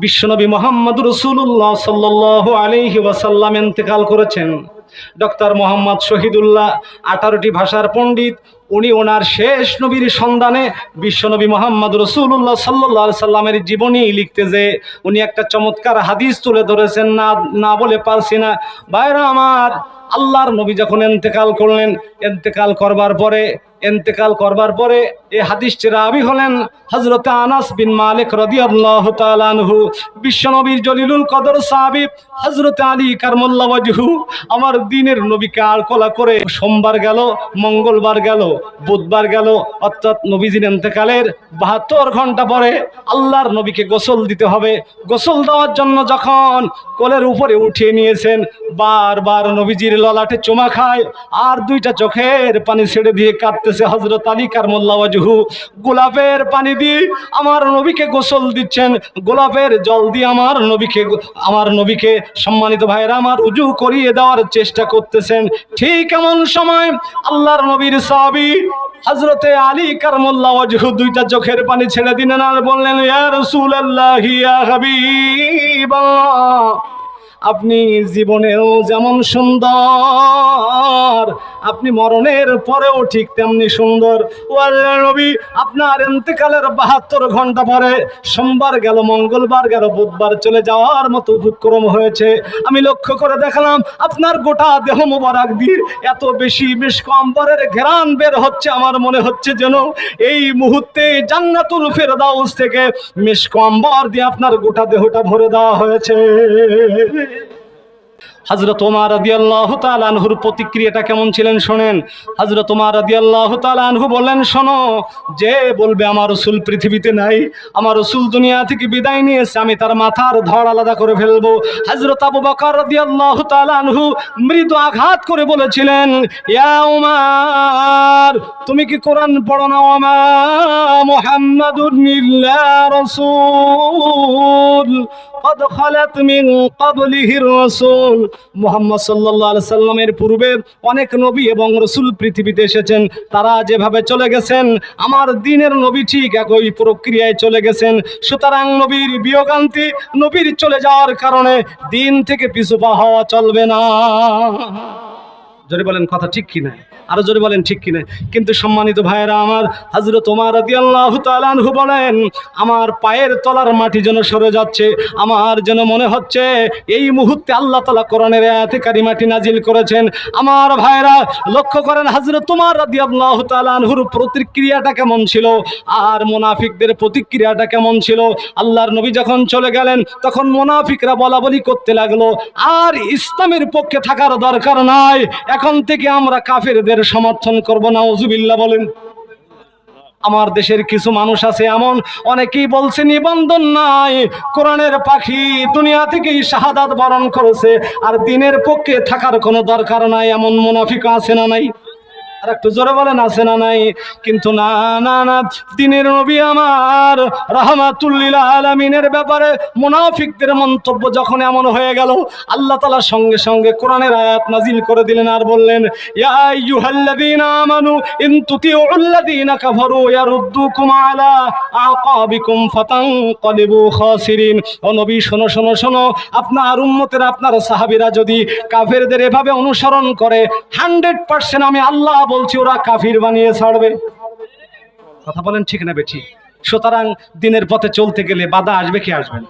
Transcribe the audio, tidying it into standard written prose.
বিশ্বনবী মুহাম্মদ রাসূলুল্লাহ সাল্লাল্লাহু আলাইহি ওয়াসাল্লাম ইন্তেকাল করেছেন। ডক্টর মোহাম্মদ শহীদুল্লাহ 18টি ভাষার পণ্ডিত, উনি ওনার শেষ নবীর সন্ধানে বিশ্বনবী মুহাম্মদ রাসূলুল্লাহ সাল্লাল্লাহু আলাইহি সাল্লামের জীবনী লিখতে যে উনি একটা চমৎকার হাদিস তুলে ধরেছেন, না বলে পারছি না। ভাইরা আমার, আল্লাহর নবী যখন ইন্তেকাল করলেন, ইন্তেকাল করবার পরে এই হাদিসটির রাবী হলেন হযরত আনাস বিন মালিক রাদিয়াল্লাহু তাআলা আনহু। বিশ্বনবীর জলিলুল কদর সাহাবী হযরত আলী কারমাল্লাহু ওয়াজহু আমার দ্বীনের নবীকে আলকলা করে সোমবার গেল, মঙ্গলবার গেল, বুধবার গেল, অর্থাৎ নবীজির ইন্তেকালের 72 ঘন্টা পরে আল্লাহর নবীকে গোসল দিতে হবে। গোসল দেওয়ার জন্য যখন কোলের উপরে উঠিয়ে নিয়েছেন, বারবার নবীজির ললাটে চুমা খায় আর দুইটা চোখের পানি ছেড়ে দিয়ে কাঁদতেছে হযরত আলী কারমাল্লাহু ওয়াজহু। গোলাপের পানি দিয়ে আমার নবীকে গোসল দিচ্ছেন, গোলাপের জল দিয়ে আমার নবীকে সম্মানিত ভাইরা আমার উজু করিয়ে দেওয়ার চেষ্টা করতেছেন। ঠিক এমন সময় আল্লাহর নবীর সাহাবী হযরতে আলী কারমাল্লাহু ওয়াজহু দুইটা চোখের পানি ছেড়ে দিলেন আর বললেন, ইয়া রাসূলুল্লাহ, ইয়া হাবিবাল্লাহ, আপনি জীবনেও যেমন সুন্দর, আপনি মরণের পরেও ঠিক তেমনি সুন্দর। ও আল্লাহর নবী, আপনার ইন্তেকালের 72 ঘন্টা পরে সোমবার গেল, মঙ্গলবার গেল, বুধবার চলে যাওয়ার মতো উপক্রম হয়েছে। আমি লক্ষ্য করে দেখলাম আপনার গোটা দেহ মোবারক দিয়ে এত বেশি মিশক আম্বরের ঘ্রাণ বের হচ্ছে, আমার মনে হচ্ছে যেন এই মুহূর্তে জান্নাতুল ফেরদাউস থেকে মিশক আম্বর দিয়ে আপনার গোটা দেহটা ভরে দেওয়া হয়েছে। হযরত ওমর রাদিয়াল্লাহু তাআলা আনহুর প্রতিক্রিয়াটা কেমন ছিলেন শোনেন। হযরত ওমর রাদিয়াল্লাহু তাআলা আনহু বললেন, শোনো, যে বলবে আমার রাসূল পৃথিবীতে নাই, আমার রাসূল দুনিয়া থেকে বিদায় নিয়েছে, আমি তার মাথার ধড় আলাদা করে ফেলবো। হযরত আবু বকর রাদিয়াল্লাহু তাআলা আনহু মৃদু আঘাত করে বলেছিলেন, ইয়া ওমর, তুমি কি কোরআন পড়ো না? ওমা মুহাম্মাদুর ইল্লা রাসূল قد خلت من قبله الرسول। মুহাম্মদ সাল্লাল্লাহু আলাইহি সাল্লামের পূর্বে অনেক নবী এবং রাসূল পৃথিবীতে এসেছেন, তারা যেভাবে চলে গেছেন আমার দ্বীনের নবী ঠিক একই প্রক্রিয়ায় চলে গেছেন। সুতরাং নবীর বিয়োগান্তি, নবীর চলে যাওয়ার কারণে দ্বীন থেকে পিছু পা হওয়া চলবে না। জোরে বলেন কথা ঠিক কিনা, আরো জোরে বলেন ঠিক কিনা। কিন্তু সম্মানিত ভাইয়েরা আমার, হযরত ওমর রাদিয়াল্লাহু তাআলা আনহু বলেন, আমার পায়ের তলার মাটি যেন সরে যাচ্ছে, আমার যেন মনে হচ্ছে এই মুহূর্তে আল্লাহ তাআলা কোরআনের আয়াতে কারিমাটি নাজিল করেছেন। আমার ভাইয়েরা লক্ষ্য করেন হযরত ওমর রাদিয়াল্লাহু তাআলা আনহুর প্রতিক্রিয়াটা কেমন ছিল আর মুনাফিকদের প্রতিক্রিয়াটা কেমন ছিল। আল্লাহর নবী যখন চলে গেলেন তখন মুনাফিকরা বলাবলি করতে লাগলো, আর ইসলামের পক্ষে থাকার দরকার নাই, এখন থেকে আমরা কাফেরদের সমর্থন করব। নাউজুবিল্লাহ বলেন। আমার দেশের কিছু মানুষ আছে এমন, অনেকেই বলছে নিবন্ধন নাই, কোরআনের পাখি দুনিয়া থেকেই শাহাদাত বরণ করেছে, আর দ্বীনের পক্ষে থাকার কোনো দরকার নাই, এমন মুনাফিক আছে না নাই? আর একটু জোরে বলেন আছে না নাই? কিন্তু না না না, দ্বীনের নবী আমার রাহমাতুল লিল আলামিনের ব্যাপারে মুনাফিকদের মন্তব্য যখন এমন হয়ে গেল, আল্লাহ তাআলা সঙ্গে সঙ্গে কোরআনের আয়াত নাজিল করে দিলেন আর বললেন, ইয়া আইয়ুহাল্লাযীনা আমানু ইন তুতিউল্লাযীনা কাফারু ইয়ারুদ্দুকুম আলা আকাবিকুম ফাতানকালিবু খাসিরিন। ও নবী, শোনো শোনো শোনো, আপনার উম্মতেরা, আপনার সাহাবীরা যদি কাফেরদের এভাবে অনুসরণ করে 100% আমি আল্লাহ বলছি ওরা কাফির বানিয়ে ছাড়বে। কথা বলেন ঠিক না বেঠিক? সুতরাং দ্বীনের পথে চলতে গেলে বাধা আসবে কি আসবে না?